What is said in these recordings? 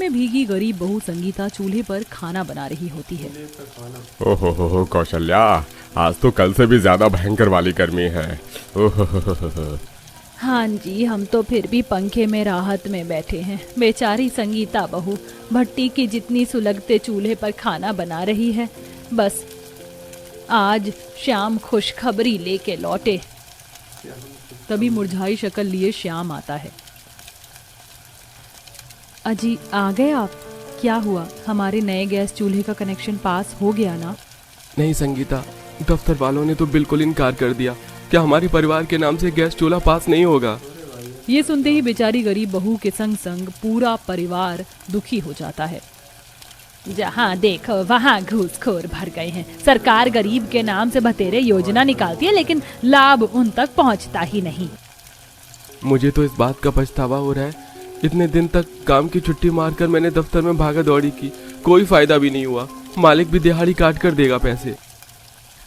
में भीगी गरीब बहू संगीता चूल्हे पर खाना बना रही होती है। ओहो कौशल्या, आज तो कल से भी ज्यादा भयंकर वाली गर्मी है। ओहो। हाँ जी, हम तो फिर भी पंखे में राहत में बैठे हैं। बेचारी संगीता बहू भट्टी की जितनी सुलगते चूल्हे पर खाना बना रही है। बस आज श्याम खुशखबरी लेके लौटे। तभी मुरझाई शक्ल लिए श्याम आता है। अजी आ गए आप? क्या हुआ, हमारे नए गैस चूल्हे का कनेक्शन पास हो गया ना? नहीं संगीता, दफ्तर वालों ने तो बिल्कुल इनकार कर दिया। क्या हमारे परिवार के नाम से गैस चूल्हा पास नहीं होगा? ये सुनते ही बेचारी गरीब बहू के संग संग पूरा परिवार दुखी हो जाता है। जहाँ देखो वहाँ घूसखोर भर गए हैं। सरकार गरीब के नाम से बतेरे योजना निकालती है, लेकिन लाभ उन तक पहुँचता ही नहीं। मुझे तो इस बात का पछतावा हो रहा है। इतने दिन तक काम की छुट्टी मारकर मैंने दफ्तर में भागा दौड़ी की, कोई फायदा भी नहीं हुआ। मालिक भी दिहाड़ी काट कर देगा पैसे।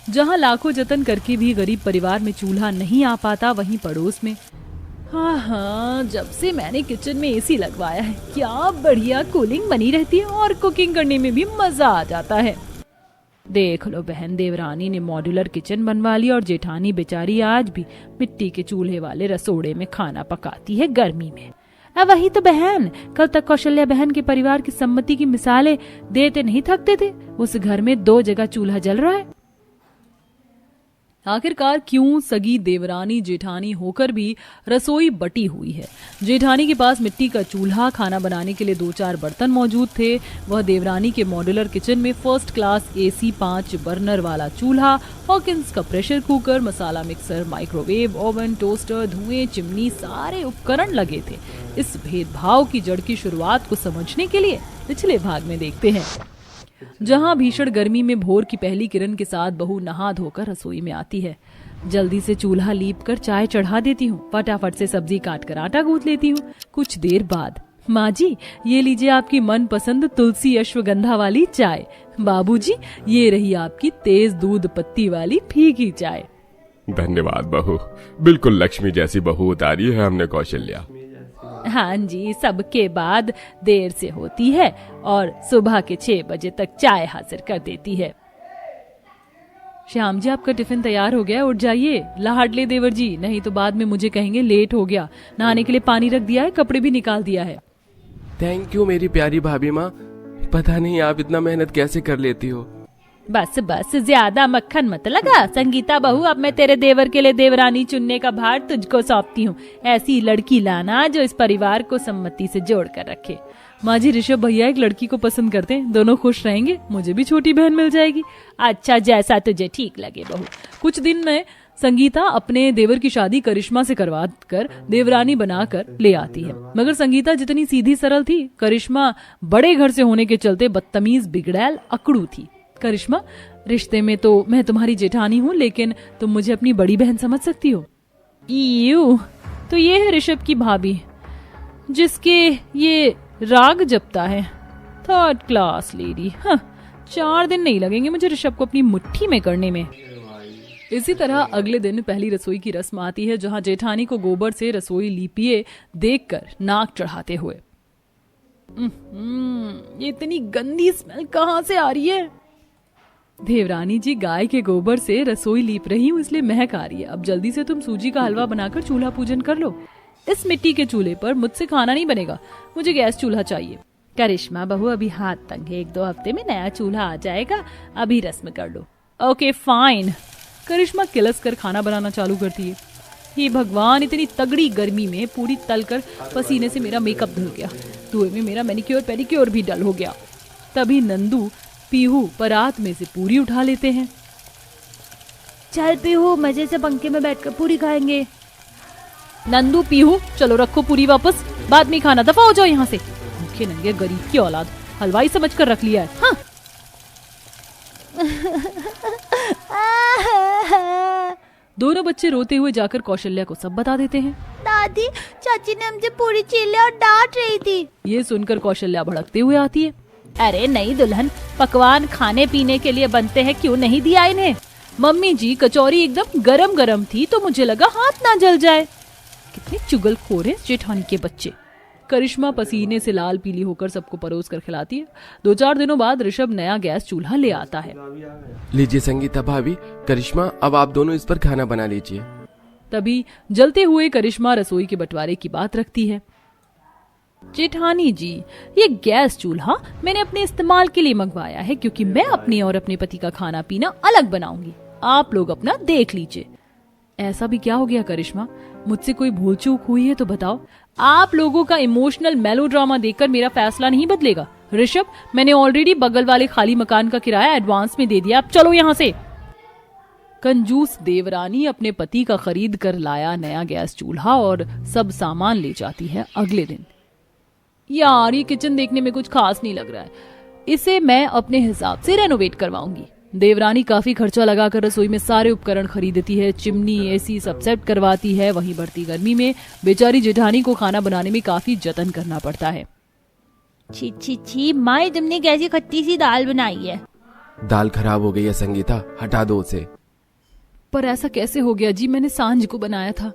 जहाँ लाखों जतन करके भी गरीब परिवार में चूल्हा नहीं आ पाता, वहीं पड़ोस में हाँ, जब से मैंने किचन में एसी लगवाया है, क्या बढ़िया कूलिंग बनी रहती है और कुकिंग करने में भी मजा आ जाता है। देख लो बहन, देवरानी ने मॉड्यूलर किचन बनवा ली और जेठानी बेचारी आज भी मिट्टी के चूल्हे वाले रसोड़े में खाना पकाती है गर्मी में। वही तो बहन, कल तक कौशल्या बहन के परिवार की सम्मति की मिसालें देते नहीं थकते थे। उस घर में 2 जगह चूल्हा जल रहा है। आखिरकार क्यों सगी देवरानी जेठानी होकर भी रसोई बटी हुई है। जेठानी के पास मिट्टी का चूल्हा, खाना बनाने के लिए 2-4 बर्तन मौजूद थे। वह देवरानी के मॉड्यूलर किचन में फर्स्ट क्लास एसी, 5 बर्नर वाला चूल्हा, हॉकिंस का प्रेशर कुकर, मसाला मिक्सर, माइक्रोवेव, ओवन, टोस्टर, धुएं, चिमनी, सारे उपकरण लगे थे। इस भेदभाव की जड़ की शुरुआत को समझने के लिए पिछले भाग में देखते हैं, जहां भीषण गर्मी में भोर की पहली किरण के साथ बहू नहा धोकर रसोई में आती है। जल्दी से चूल्हा लीप कर चाय चढ़ा देती हूँ, फटाफट से सब्जी काट कर आटा गूंथ लेती हूँ। कुछ देर बाद, माँ जी ये लीजिए आपकी मनपसंद तुलसी अश्वगंधा वाली चाय। बाबूजी ये रही आपकी तेज दूध पत्ती वाली फीकी चाय। धन्यवाद बहू, बिल्कुल लक्ष्मी जैसी बहू उतारी है हमने कौशल्या। हाँ जी, सबके बाद देर से होती है और सुबह के 6 बजे तक चाय हाजिर कर देती है। श्याम जी आपका टिफिन तैयार हो गया, उठ जाइए। लाडले देवर जी, नहीं तो बाद में मुझे कहेंगे लेट हो गया। नहाने के लिए पानी रख दिया है, कपड़े भी निकाल दिया है। थैंक यू मेरी प्यारी भाभी माँ, पता नहीं आप इतना मेहनत कैसे कर लेती हो। बस बस, ज्यादा मक्खन मत लगा। संगीता बहू, अब मैं तेरे देवर के लिए देवरानी चुनने का भार तुझको सौंपती हूँ। ऐसी लड़की लाना जो इस परिवार को सम्मति से जोड़ कर रखे। माँ जी, ऋषभ भैया एक लड़की को पसंद करते हैं, दोनों खुश रहेंगे, मुझे भी छोटी बहन मिल जाएगी। अच्छा, जैसा तुझे ठीक लगे बहू। कुछ दिन में संगीता अपने देवर की शादी करिश्मा से करवा कर देवरानी बनाकर ले आती है। मगर संगीता जितनी सीधी सरल थी, करिश्मा बड़े घर से होने के चलते बदतमीज, बिगड़ैल, अकड़ू थी। करिश्मा, रिश्ते में तो मैं तुम्हारी जेठानी हूँ, लेकिन तुम मुझे अपनी बड़ी बहन समझ सकती हो। ईयू, तो ये है ऋषभ की भाभी, जिसके ये राग जपता है। 3rd class lady. हाँ, 4 दिन नहीं लगेंगे मुझे ऋषभ को अपनी मुट्ठी में करने में। इसी तरह अगले दिन पहली रसोई की रस्म आती है, जहाँ जेठानी को गोबर से रसोई लीपिए देखकर नाक चढ़ाते हुए। ये इतनी गंदी स्मेल कहाँ से आ रही है? देवरानी जी, गाय के गोबर से रसोई लीप रही हूँ, इसलिए महक आ रही है। अब जल्दी से तुम सूजी का हलवा बनाकर चूल्हा पूजन कर लो। इस मिट्टी के चूल्हे पर मुझसे खाना नहीं बनेगा, मुझे गैस चूल्हा चाहिए। करिश्मा बहू, अभी हाथ तंग है, 1-2 हफ्ते में नया चूल्हा आ जाएगा, अभी रस्म कर लो। Okay fine. करिश्मा किलस कर खाना बनाना चालू करती है। हे भगवान, इतनी तगड़ी गर्मी में पूरी तल कर पसीने से मेरा मेकअप धुल गया, धुएं में मेरा मैनिक्योर पेडिक्योर भी डल हो गया। तभी नंदू, पीहू परात में से पूरी उठा लेते हैं। चल पीहू, मजे से पंखे में बैठकर पूरी खाएंगे। नंदू, पीहू, चलो रखो पूरी वापस, बाद में खाना, दफा हो जाओ यहाँ से। भूखे नंगे गरीब की औलाद, हलवाई समझ कर रख लिया है। हाँ। दोनों बच्चे रोते हुए जाकर कौशल्या को सब बता देते हैं। दादी, चाची ने मुझे पूरी छीले और डांट रही थी। ये सुनकर कौशल्या भड़कते हुए आती है। अरे नहीं दुल्हन, पकवान खाने पीने के लिए बनते हैं, क्यों नहीं दिया इन्हें? मम्मी जी, कचौरी एकदम गरम गरम थी तो मुझे लगा हाथ ना जल जाए। कितने चुगलखोर हैं जेठानी के बच्चे। करिश्मा पसीने से लाल पीली होकर सबको परोस कर खिलाती है। 2-4 दिनों बाद ऋषभ नया गैस चूल्हा ले आता है। लीजिए संगीता भाभी, करिश्मा, अब आप दोनों इस पर खाना बना लीजिए। तभी जलते हुए करिश्मा रसोई के बंटवारे की बात रखती है। जेठानी जी, ये गैस चूल्हा मैंने अपने इस्तेमाल के लिए मंगवाया है, क्योंकि मैं अपने और अपने पति का खाना पीना अलग बनाऊंगी। आप लोग अपना देख लीजिए। ऐसा भी क्या हो गया करिश्मा, मुझसे कोई भूल चूक हुई है तो बताओ। आप लोगों का इमोशनल मेलोड्रामा देखकर मेरा फैसला नहीं बदलेगा। ऋषभ, मैंने ऑलरेडी बगल वाले खाली मकान का किराया एडवांस में दे दिया, अब चलो यहाँ से। कंजूस देवरानी अपने पति का खरीद कर लाया नया गैस चूल्हा और सब सामान ले जाती है अगले दिन। यार, ये किचन देखने में कुछ खास नहीं लग रहा है, इसे मैं अपने हिसाब से रेनोवेट करवाऊंगी। देवरानी काफी खर्चा लगाकर रसोई में सारे उपकरण खरीदती है, चिमनी, एसी सब सेट करवाती है। वहीं बढ़ती गर्मी में बेचारी जेठानी को खाना बनाने में काफी जतन करना पड़ता है। छी छी छी, माँ तुमने कैसी खट्टी सी दाल बनाई है। दाल खराब हो गई है संगीता, हटा दो उसे। पर ऐसा कैसे हो गया जी, मैंने सांझ को बनाया था।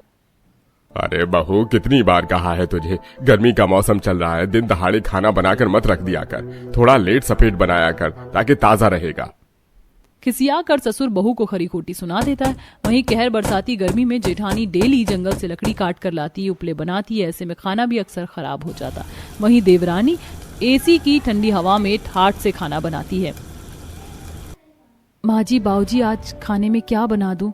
अरे बहू, कितनी बार कहा है तुझे, गर्मी का मौसम चल रहा है, दिन दहाड़े खाना बनाकर मत रख दिया कर, थोड़ा लेट सफेद बनाया कर ताकि ताजा रहेगा। खिसिया कर ससुर बहू को खरी खोटी सुना देता है। वहीं कहर बरसाती गर्मी में जेठानी डेली जंगल से लकड़ी काट कर लाती, उपले बनाती है, ऐसे में खाना भी अक्सर खराब हो जाता। वहीं देवरानी एसी की ठंडी हवा में ठाठ से खाना बनाती है। माँ जी, बाबूजी, आज खाने में क्या बना दूं?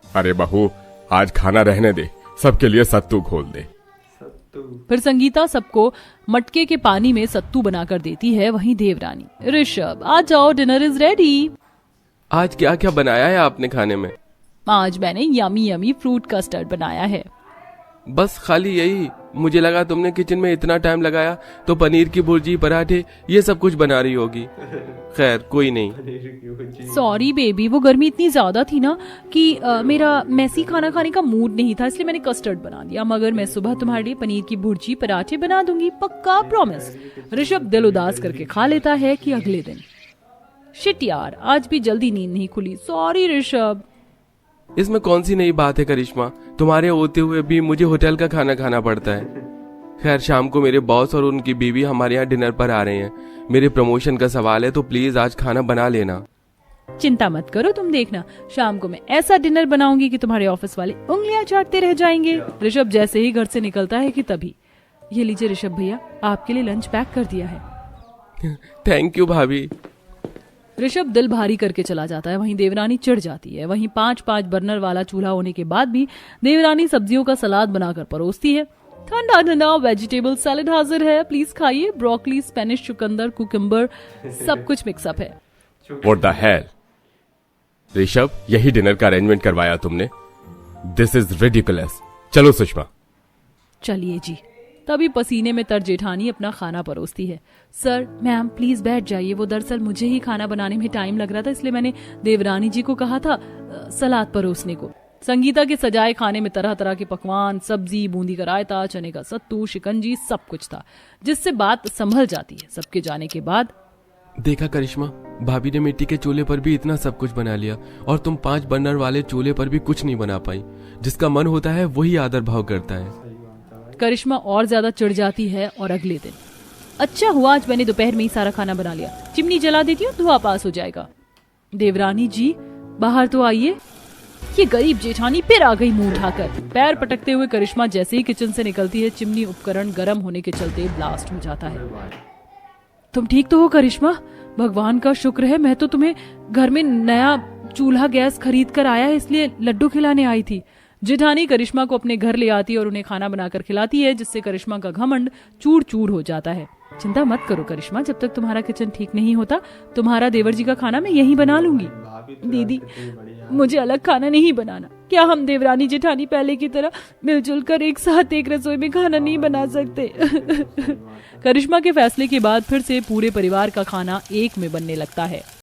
अरे बहू, आज खाना रहने दे, सबके लिए सत्तू खोल दे। फिर संगीता सबको मटके के पानी में सत्तू बनाकर देती है। वहीं देवरानी, ऋषभ आ जाओ, डिनर इज रेडी। आज क्या क्या बनाया है आपने खाने में? आज मैंने यमी यमी फ्रूट कस्टर्ड बनाया है। बस खाली यही? मुझे लगा तुमने किचन में इतना टाइम लगाया तो पनीर की भुर्जी, पराठे, ये सब कुछ बना रही होगी। खैर कोई नहीं। सॉरी बेबी, वो गर्मी इतनी ज्यादा थी ना कि मेरा मैसी खाना खाने का मूड नहीं था, इसलिए मैंने कस्टर्ड बना दिया। मगर मैं सुबह तुम्हारे लिए पनीर की भुर्जी, पराठे बना दूंगी, पक्का प्रॉमिस। ऋषभ दिल उदास करके खा लेता है कि अगले दिन, शिट यार, आज भी जल्दी नींद नहीं खुली, सॉरी ऋषभ। इसमें कौन सी नई बात है करिश्मा, तुम्हारे होते हुए भी मुझे होटल का खाना खाना पड़ता है। खैर, शाम को मेरे बॉस और उनकी बीवी हमारे यहाँ डिनर पर आ रहे हैं। मेरे प्रमोशन का सवाल है तो प्लीज आज खाना बना लेना। चिंता मत करो, तुम देखना, शाम को मैं ऐसा डिनर बनाऊंगी कि तुम्हारे ऑफिस वाले उंगलियां चाटते रह जाएंगे। ऋषभ जैसे ही घर से निकलता है कि तभी, ये लीजिए ऋषभ भैया, आपके लिए लंच पैक कर दिया है। थैंक यू भाभी। ऋषभ दिल भारी करके चला जाता है। वहीं देवरानी चिढ़ जाती है। वहीं 5-5 बर्नर वाला चूल्हा होने के बाद भी देवरानी सब्जियों का सलाद बनाकर परोसती है। ठंडा ठंडा वेजिटेबल सैलेड हाजिर है, प्लीज खाइए। ब्रोकली, स्पेनिश चुकंदर, कुकुम्बर, सब कुछ मिक्सअप है। What the hell? ऋषभ, यही डिनर का अरेंजमेंट करवाया तुमने? This is ridiculous. चलो सुषमा। चलिए जी। तभी पसीने में तर जेठानी अपना खाना परोसती है। सर, मैम प्लीज बैठ जाइए, वो दरअसल मुझे ही खाना बनाने में टाइम लग रहा था, इसलिए मैंने देवरानी जी को कहा था सलाद परोसने को। संगीता के सजाए खाने में तरह तरह के पकवान, सब्जी, बूंदी का रायता, चने का सत्तू, शिकंजी, सब कुछ था, जिससे बात संभल जाती है। सबके जाने के बाद देखा करिश्मा, भाभी ने मिट्टी के चूल्हे पर भी इतना सब कुछ बना लिया और तुम 5 बर्नर वाले चूल्हे पर भी कुछ नहीं बना पाई। जिसका मन होता है वही आदर भाव करता है। करिश्मा और ज्यादा चिढ़ जाती है। और अगले दिन, अच्छा हुआ आज मैंने दोपहर में ही सारा खाना बना लिया, चिमनी जला देती हूँ, धुआं पास हो जाएगा। देवरानी जी, बाहर तो आइए। ये गरीब जेठानी फिर आ गई मुंह उठाकर। पैर पटकते हुए करिश्मा जैसे ही किचन से निकलती है, चिमनी उपकरण गर्म होने के चलते ब्लास्ट हो जाता है। तुम ठीक तो हो करिश्मा? भगवान का शुक्र है, मैं तो तुम्हें घर में नया चूल्हा गैस खरीद कर आया है, इसलिए लड्डू खिलाने आई थी। जेठानी करिश्मा को अपने घर ले आती और उन्हें खाना बनाकर खिलाती है, जिससे करिश्मा का घमंड चूर चूर हो जाता है। चिंता मत करो करिश्मा, जब तक तुम्हारा किचन ठीक नहीं होता, तुम्हारा देवर जी का खाना मैं यहीं बना लूंगी। दीदी, मुझे अलग खाना नहीं बनाना। क्या हम देवरानी जेठानी पहले की तरह मिलजुल कर एक साथ एक रसोई में खाना नहीं बना सकते? करिश्मा के फैसले के बाद फिर से पूरे परिवार का खाना एक में बनने लगता है।